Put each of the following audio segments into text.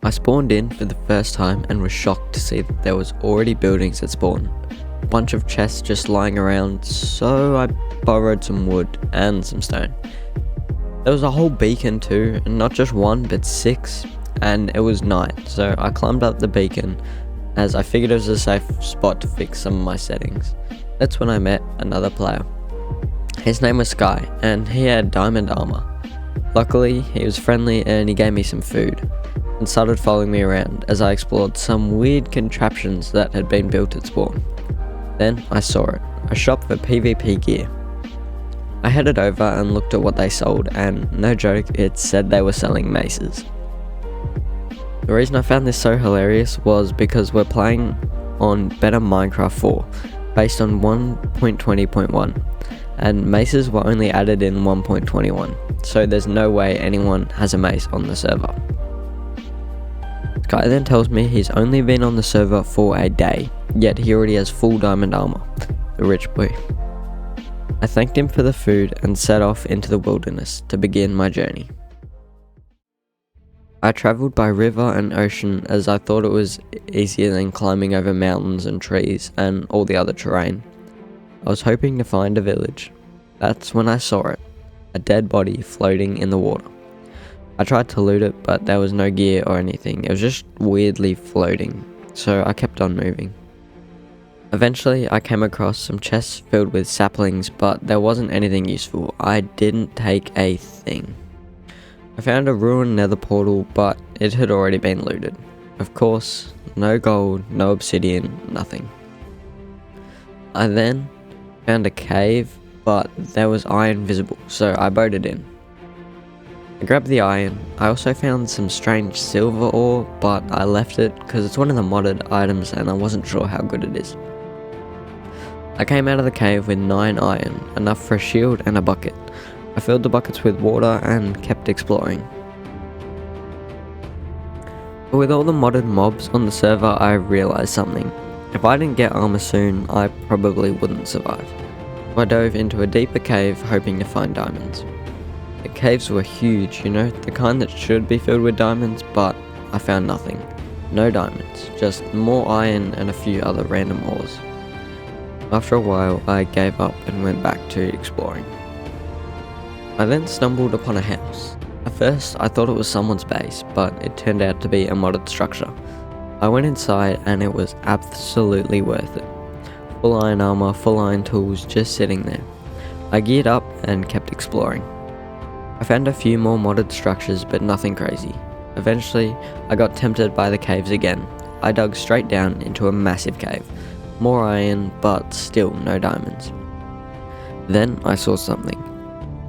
I spawned in for the first time and was shocked to see that there was already buildings at spawn. A bunch of chests just lying around, so I borrowed some wood and some stone. There was a whole beacon too, and not just one but 6, and it was night, so I climbed up the beacon as I figured it was a safe spot to fix some of my settings. That's when I met another player. His name was Sky, and he had diamond armor. Luckily, he was friendly and he gave me some food, and started following me around as I explored some weird contraptions that had been built at spawn. Then I saw it, a shop for PvP gear. I headed over and looked at what they sold, and no joke, it said they were selling maces. The reason I found this so hilarious was because we're playing on Better Minecraft 4, based on 1.20.1, and maces were only added in 1.21, so there's no way anyone has a mace on the server. Sky then tells me he's only been on the server for a day, yet he already has full diamond armor. The rich boy. I thanked him for the food and set off into the wilderness to begin my journey. I travelled by river and ocean as I thought it was easier than climbing over mountains and trees and all the other terrain. I was hoping to find a village. That's when I saw it, a dead body floating in the water. I tried to loot it, but there was no gear or anything, it was just weirdly floating, so I kept on moving. Eventually I came across some chests filled with saplings, but there wasn't anything useful. I didn't take a thing. I found a ruined nether portal, but it had already been looted. Of course, no gold, no obsidian, nothing. I then found a cave, but there was iron visible, so I boated in. I grabbed the iron. I also found some strange silver ore, but I left it because it's one of the modded items and I wasn't sure how good it is. I came out of the cave with 9 iron, enough for a shield and a bucket. I filled the buckets with water and kept exploring. But with all the modded mobs on the server, I realised something. If I didn't get armor soon, I probably wouldn't survive. So I dove into a deeper cave hoping to find diamonds. The caves were huge, the kind that should be filled with diamonds, but I found nothing. No diamonds, just more iron and a few other random ores. After a while, I gave up and went back to exploring. I then stumbled upon a house. At first, I thought it was someone's base, but it turned out to be a modded structure. I went inside and it was absolutely worth it. Full iron armor, full iron tools, just sitting there. I geared up and kept exploring. I found a few more modded structures, but nothing crazy. Eventually, I got tempted by the caves again. I dug straight down into a massive cave. More iron, but still no diamonds. Then I saw something.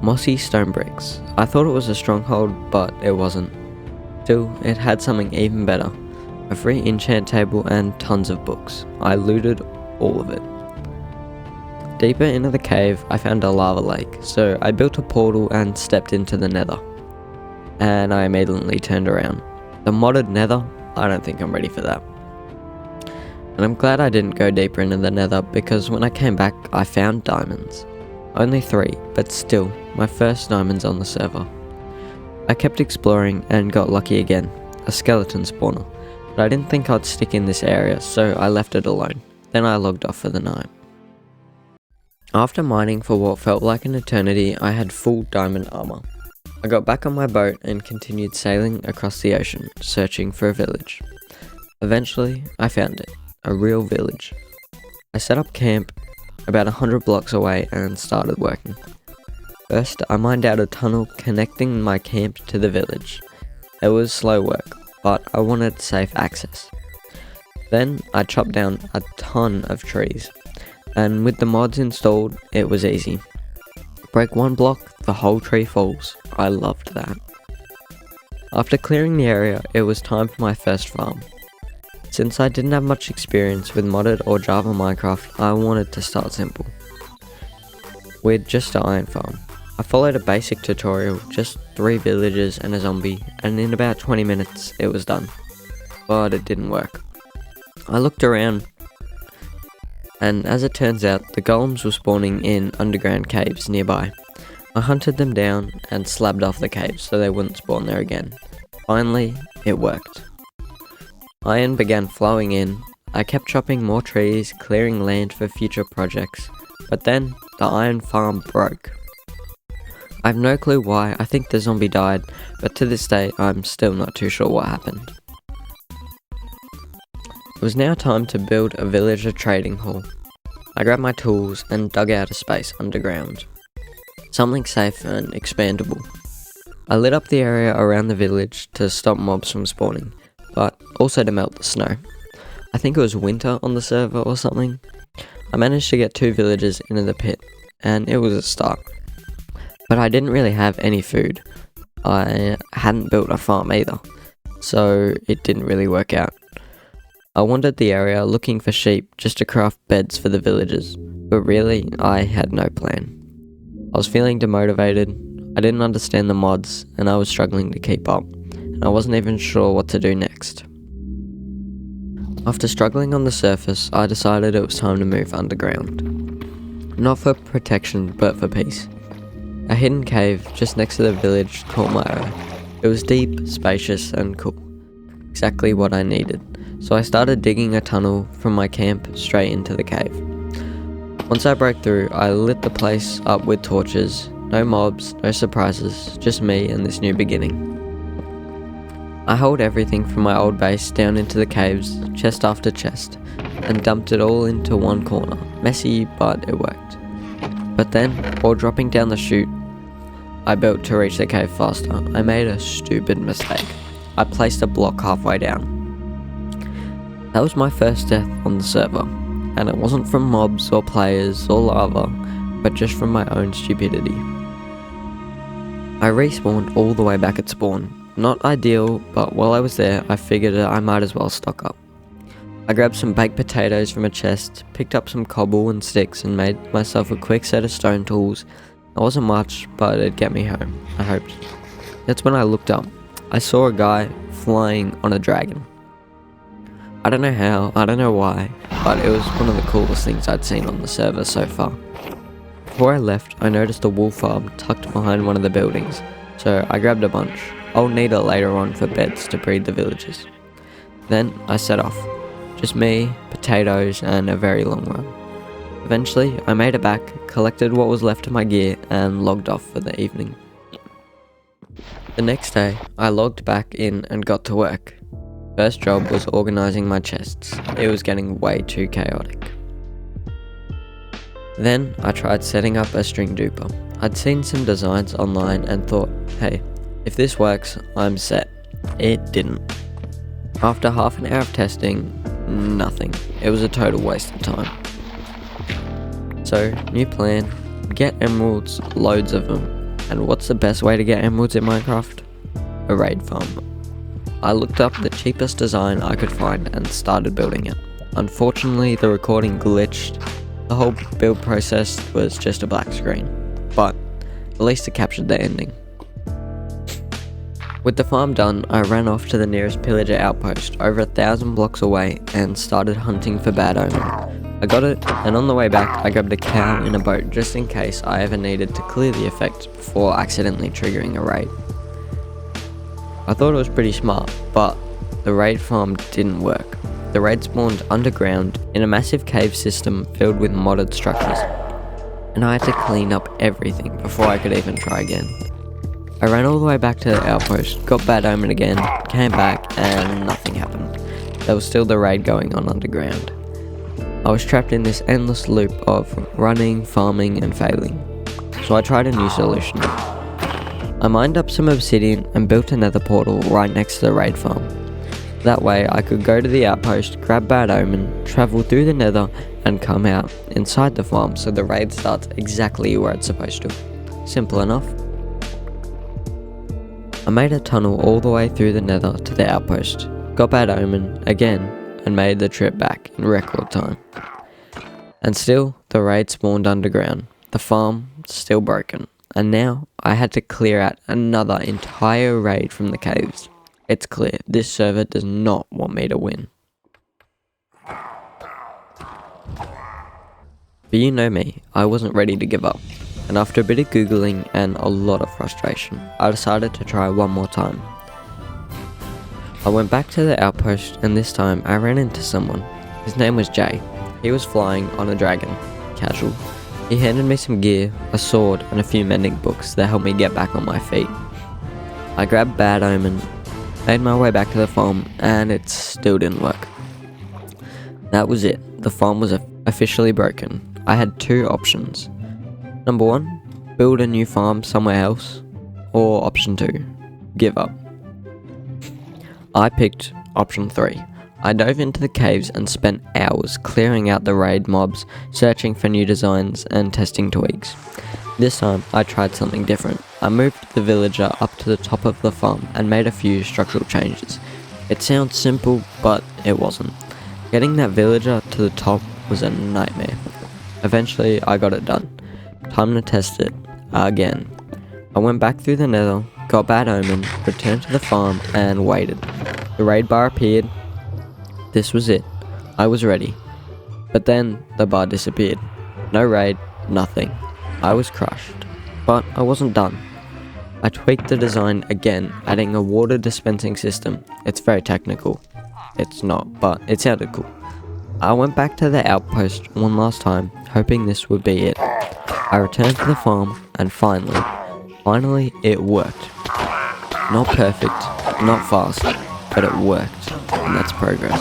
Mossy stone bricks. I thought it was a stronghold, but it wasn't. Still, it had something even better. A free enchant table and tons of books. I looted all of it. Deeper into the cave, I found a lava lake, so I built a portal and stepped into the nether. And I immediately turned around. The modded nether? I don't think I'm ready for that. And I'm glad I didn't go deeper into the nether, because when I came back, I found diamonds. Only 3, but still, my first diamonds on the server. I kept exploring and got lucky again, a skeleton spawner, but I didn't think I'd stick in this area, so I left it alone. Then I logged off for the night. After mining for what felt like an eternity, I had full diamond armor. I got back on my boat and continued sailing across the ocean, searching for a village. Eventually, I found it, a real village. I set up camp about 100 blocks away and started working. First, I mined out a tunnel connecting my camp to the village. It was slow work, but I wanted safe access. Then, I chopped down a ton of trees, and with the mods installed, it was easy. Break one block, the whole tree falls. I loved that. After clearing the area, it was time for my first farm. Since I didn't have much experience with modded or Java Minecraft, I wanted to start simple, with just an iron farm. I followed a basic tutorial, just 3 villagers and a zombie, and in about 20 minutes it was done. But it didn't work. I looked around, and as it turns out, the golems were spawning in underground caves nearby. I hunted them down and slabbed off the caves so they wouldn't spawn there again. Finally, it worked. Iron began flowing in. I kept chopping more trees, clearing land for future projects, but then the iron farm broke. I have no clue why. I think the zombie died, but to this day I'm still not too sure what happened. It was now time to build a villager trading hall. I grabbed my tools and dug out a space underground. Something safe and expandable. I lit up the area around the village to stop mobs from spawning, but also to melt the snow. I think it was winter on the server or something. I managed to get 2 villagers into the pit, and it was a start. But I didn't really have any food. I hadn't built a farm either, so it didn't really work out. I wandered the area looking for sheep just to craft beds for the villagers, but really, I had no plan. I was feeling demotivated, I didn't understand the mods, and I was struggling to keep up, and I wasn't even sure what to do next. After struggling on the surface, I decided it was time to move underground. Not for protection, but for peace. A hidden cave just next to the village caught my eye. It was deep, spacious, and cool. Exactly what I needed. So I started digging a tunnel from my camp straight into the cave. Once I broke through, I lit the place up with torches. No mobs, no surprises, just me and this new beginning. I hauled everything from my old base down into the caves, chest after chest, and dumped it all into one corner. Messy, but it worked. But then, while dropping down the chute I built to reach the cave faster, I made a stupid mistake. I placed a block halfway down. That was my first death on the server, and it wasn't from mobs or players or lava, but just from my own stupidity. I respawned all the way back at spawn. Not ideal, but while I was there, I figured I might as well stock up. I grabbed some baked potatoes from a chest, picked up some cobble and sticks and made myself a quick set of stone tools. It wasn't much, but it'd get me home, I hoped. That's when I looked up. I saw a guy flying on a dragon. I don't know how, I don't know why, but it was one of the coolest things I'd seen on the server so far. Before I left, I noticed a wool farm tucked behind one of the buildings, so I grabbed a bunch. I'll need it later on for beds to breed the villagers. Then I set off. Just me, potatoes, and a very long run. Eventually, I made it back, collected what was left of my gear, and logged off for the evening. The next day, I logged back in and got to work. First job was organising my chests. It was getting way too chaotic. Then I tried setting up a string duper. I'd seen some designs online and thought, hey, if this works, I'm set. It didn't. After half an hour of testing, nothing. It was a total waste of time. So, new plan, get emeralds, loads of them. And what's the best way to get emeralds in Minecraft? A raid farm. I looked up the cheapest design I could find and started building it. Unfortunately, the recording glitched. The whole build process was just a black screen, but at least it captured the ending. With the farm done, I ran off to the nearest pillager outpost, over 1,000 blocks away, and started hunting for bad omen. I got it, and on the way back, I grabbed a cow in a boat just in case I ever needed to clear the effect before accidentally triggering a raid. I thought it was pretty smart, but the raid farm didn't work. The raid spawned underground in a massive cave system filled with modded structures, and I had to clean up everything before I could even try again. I ran all the way back to the outpost, got bad omen again, came back, and nothing happened. There was still the raid going on underground. I was trapped in this endless loop of running, farming, and failing, so I tried a new solution. I mined up some obsidian and built a nether portal right next to the raid farm. That way I could go to the outpost, grab bad omen, travel through the nether, and come out inside the farm so the raid starts exactly where it's supposed to. Simple enough. I made a tunnel all the way through the nether to the outpost, got bad omen again, and made the trip back in record time. And still, the raid spawned underground, the farm still broken, and now I had to clear out another entire raid from the caves. It's clear, this server does not want me to win. But you know me, I wasn't ready to give up, and after a bit of googling and a lot of frustration, I decided to try one more time. I went back to the outpost, and this time I ran into someone. His name was Jay. He was flying on a dragon. Casual. He handed me some gear, a sword, and a few mending books that helped me get back on my feet. I grabbed Bad Omen, made my way back to the farm, and it still didn't work. That was it. The farm was officially broken. I had two options. Number 1, build a new farm somewhere else, or option 2, give up. I picked option 3. I dove into the caves and spent hours clearing out the raid mobs, searching for new designs and testing tweaks. This time I tried something different. I moved the villager up to the top of the farm and made a few structural changes. It sounds simple, but it wasn't. Getting that villager to the top was a nightmare. Eventually I got it done. Time to test it again. I went back through the nether, got Bad Omen, returned to the farm and waited. The raid bar appeared. This was it. I was ready. But then the bar disappeared. No raid, nothing. I was crushed. But I wasn't done. I tweaked the design again, adding a water dispensing system. It's very technical. It's not, but it sounded cool. I went back to the outpost one last time, hoping this would be it. I returned to the farm, and finally it worked. Not perfect, not fast, but it worked, and that's progress.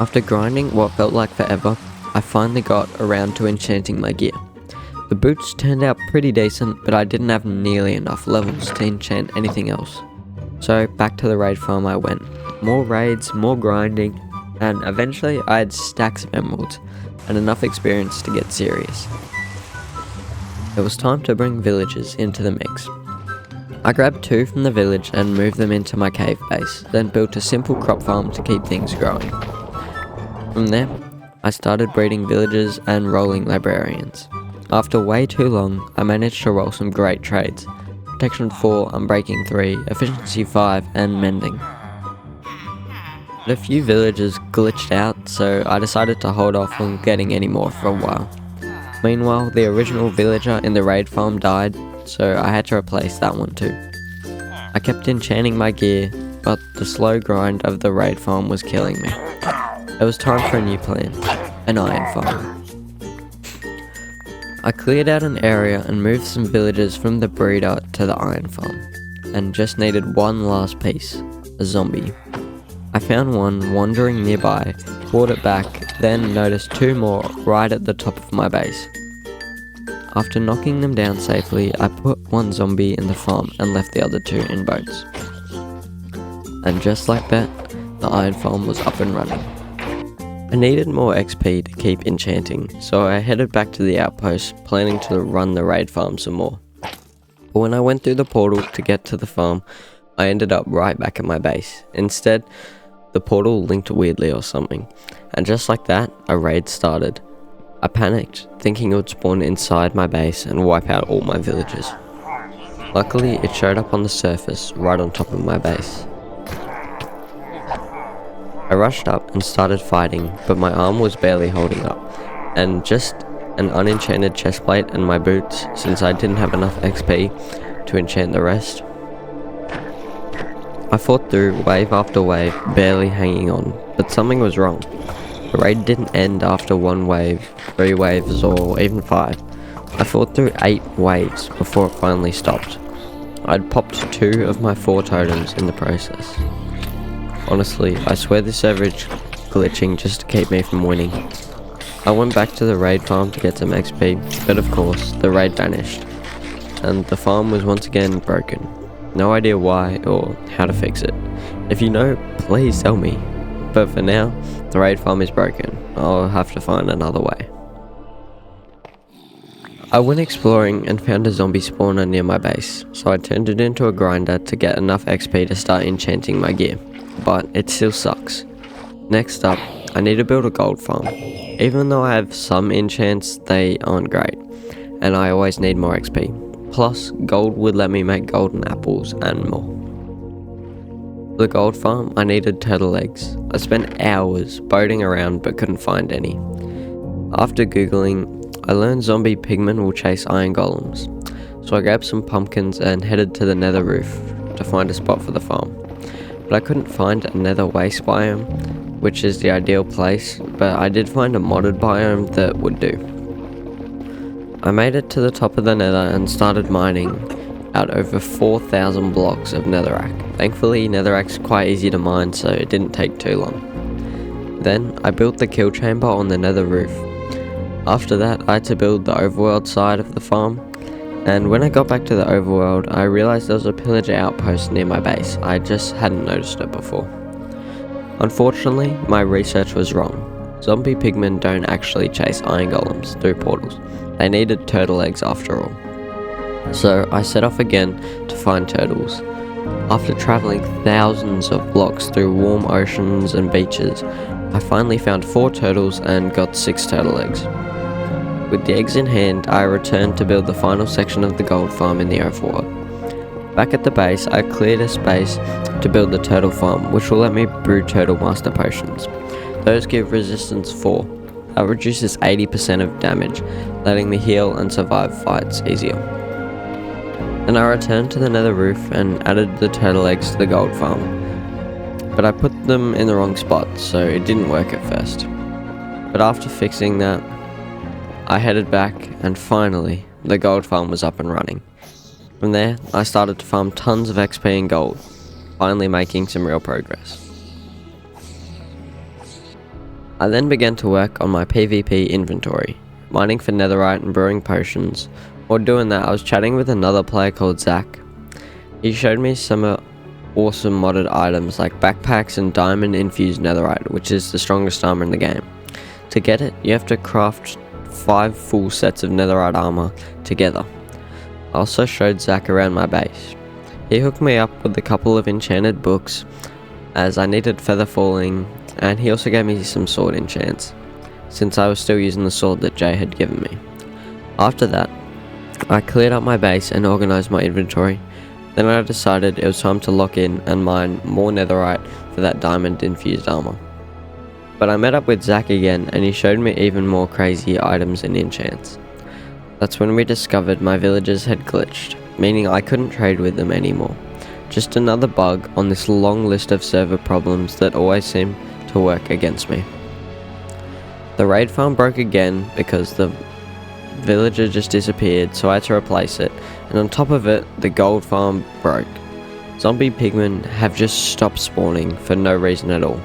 After grinding what felt like forever, I finally got around to enchanting my gear. The boots turned out pretty decent, but I didn't have nearly enough levels to enchant anything else. So back to the raid farm I went. More raids, more grinding, and eventually I had stacks of emeralds and enough experience to get serious. It was time to bring villagers into the mix. I grabbed 2 from the village and moved them into my cave base, then built a simple crop farm to keep things growing. From there, I started breeding villagers and rolling librarians. After way too long, I managed to roll some great trades. Protection 4, Unbreaking 3, Efficiency 5, and Mending. But a few villagers glitched out, so I decided to hold off on getting any more for a while. Meanwhile, the original villager in the raid farm died, so I had to replace that one too. I kept enchanting my gear, but the slow grind of the raid farm was killing me. It was time for a new plan, an iron farm. I cleared out an area and moved some villagers from the breeder to the iron farm, and just needed one last piece, a zombie. I found one wandering nearby, brought it back, then noticed 2 more right at the top of my base. After knocking them down safely, I put one zombie in the farm and left the other 2 in boats. And just like that, the iron farm was up and running. I needed more XP to keep enchanting, so I headed back to the outpost, planning to run the raid farm some more. But when I went through the portal to get to the farm, I ended up right back at my base. Instead, the portal linked weirdly or something, and just like that, a raid started. I panicked, thinking it would spawn inside my base and wipe out all my villagers. Luckily, it showed up on the surface, right on top of my base. I rushed up and started fighting, but my arm was barely holding up, and just an unenchanted chestplate and my boots, since I didn't have enough XP to enchant the rest. I fought through wave after wave, barely hanging on, but something was wrong. The raid didn't end after 1 wave, 3 waves, or even 5. I fought through 8 waves before it finally stopped. I'd popped 2 of my 4 totems in the process. Honestly, I swear this server is glitching just to keep me from winning. I went back to the raid farm to get some XP, but of course, the raid vanished, and the farm was once again broken. No idea why or how to fix it. If you know, please tell me. But for now, the raid farm is broken. I'll have to find another way. I went exploring and found a zombie spawner near my base, so I turned it into a grinder to get enough XP to start enchanting my gear. But it still sucks. Next up, I need to build a gold farm. Even though I have some enchants, they aren't great, and I always need more XP. Plus, gold would let me make golden apples and more. For the gold farm, I needed turtle eggs. I spent hours boating around but couldn't find any. After googling, I learned zombie pigmen will chase iron golems, so I grabbed some pumpkins and headed to the nether roof to find a spot for the farm. but I couldn't find a nether waste biome, which is the ideal place, but I did find a modded biome that would do. I made it to the top of the nether and started mining out over 4,000 blocks of netherrack. Thankfully, netherrack's quite easy to mine, so it didn't take too long. Then I built the kill chamber on the nether roof. After that, I had to build the overworld side of the farm, and when I got back to the overworld, I realized there was a pillager outpost near my base. I just hadn't noticed it before. Unfortunately, my research was wrong. Zombie pigmen don't actually chase iron golems through portals. They needed turtle eggs after all. So I set off again to find turtles. After travelling thousands of blocks through warm oceans and beaches, I finally found 4 turtles and got 6 turtle eggs. With the eggs in hand, I returned to build the final section of the gold farm in the overworld. Back at the base, I cleared a space to build the turtle farm, which will let me brew turtle master potions. Those give resistance 4. That reduces 80% of damage, letting me heal and survive fights easier. Then I returned to the nether roof and added the turtle eggs to the gold farm. But I put them in the wrong spot, so it didn't work at first. But after fixing that, I headed back, and finally, the gold farm was up and running. From there, I started to farm tons of XP and gold, finally making some real progress. I then began to work on my PvP inventory, mining for netherite and brewing potions. While doing that, I was chatting with another player called Zach. He showed me some awesome modded items like backpacks and diamond infused netherite, which is the strongest armor in the game. To get it, you have to craft 5 full sets of netherite armor together. I also showed Zach around my base. He hooked me up with a couple of enchanted books, as I needed feather falling, and he also gave me some sword enchants, since I was still using the sword that Jay had given me. After that, I cleared up my base and organised my inventory. Then I decided it was time to lock in and mine more netherite for that diamond infused armor. But I met up with Zach again, and he showed me even more crazy items and enchants. That's when we discovered my villagers had glitched, meaning I couldn't trade with them anymore. Just another bug on this long list of server problems that always seem to work against me. The raid farm broke again because the villager just disappeared, so I had to replace it, and on top of it, the gold farm broke. Zombie pigmen have just stopped spawning for no reason at all.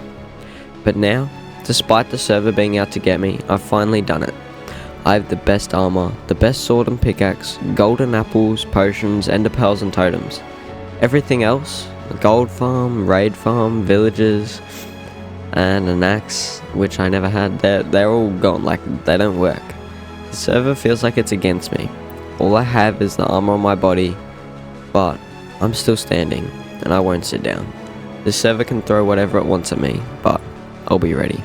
But now, despite the server being out to get me, I've finally done it. I have the best armor, the best sword and pickaxe, golden apples, potions, ender pearls and totems. Everything else, the gold farm, raid farm, villagers, and an axe, which I never had, they're all gone, like they don't work. The server feels like it's against me. All I have is the armor on my body, but I'm still standing, and I won't sit down. The server can throw whatever it wants at me, but I'll be ready.